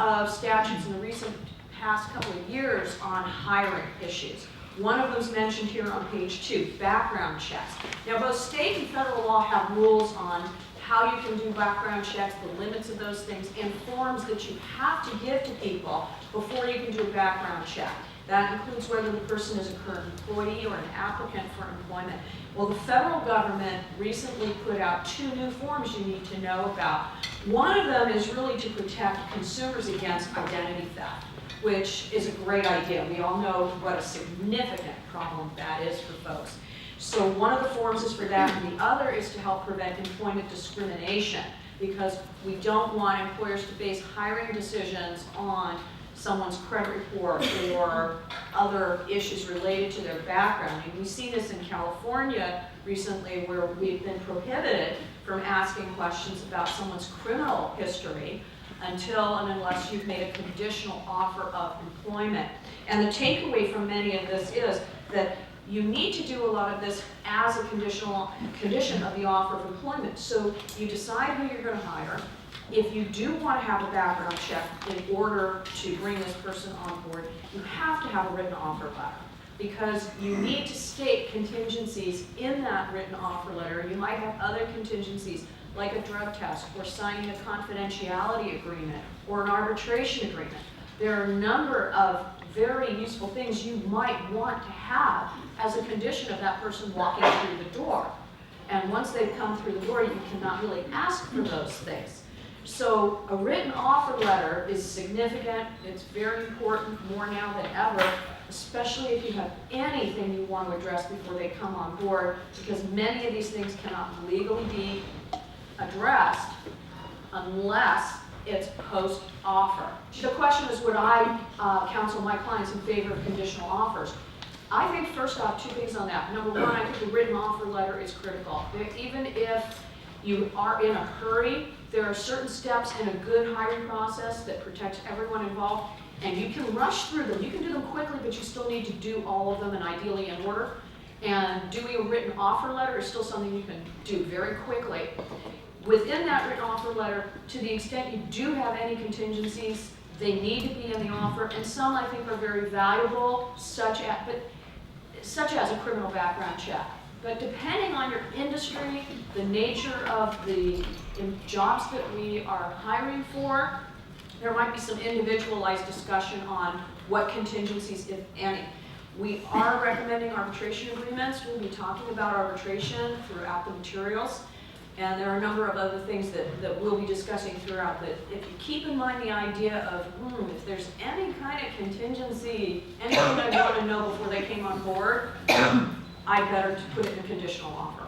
of statutes in the recent past couple of years on hiring issues. One of them's mentioned here on page 2, background checks. Now, both state and federal law have rules on how you can do background checks, the limits of those things, and forms that you have to give to people before you can do a background check. That includes whether the person is a current employee or an applicant for employment. Well, the federal government recently put out 2 new forms you need to know about. One of them is really to protect consumers against identity theft, which is a great idea. We all know what a significant problem that is for folks. So one of the forms is for that, and the other is to help prevent employment discrimination, because we don't want employers to base hiring decisions on someone's credit report or other issues related to their background. And we see this in California recently, where we've been prohibited from asking questions about someone's criminal history until and unless you've made a conditional offer of employment. And the takeaway from many of this is that you need to do a lot of this as a condition of the offer of employment. So you decide who you're going to hire. If you do want to have a background check in order to bring this person on board, you have to have a written offer letter, because you need to state contingencies in that written offer letter. You might have other contingencies like a drug test or signing a confidentiality agreement or an arbitration agreement. There are a number of very useful things you might want to have as a condition of that person walking through the door. And once they've come through the door, you cannot really ask for those things. So a written offer letter is significant. It's very important, more now than ever, especially if you have anything you want to address before they come on board, because many of these things cannot legally be addressed unless it's post-offer. The question is, would I counsel my clients in favor of conditional offers? I think, first off, 2 things on that. Number 1, I think the written offer letter is critical. Even if you are in a hurry, there are certain steps in a good hiring process that protects everyone involved, and you can rush through them. You can do them quickly, but you still need to do all of them, and ideally in order. And doing a written offer letter is still something you can do very quickly. Within that written offer letter, to the extent you do have any contingencies, they need to be in the offer, and some I think are very valuable, such as a criminal background check. But depending on your industry, the nature of the jobs that we are hiring for, there might be some individualized discussion on what contingencies, if any. We are recommending arbitration agreements. We'll be talking about arbitration throughout the materials. And there are a number of other things that we'll be discussing throughout. That if you keep in mind the idea of, if there's any kind of contingency, anything I want to know before they came on board, I'd better to put it in a conditional offer.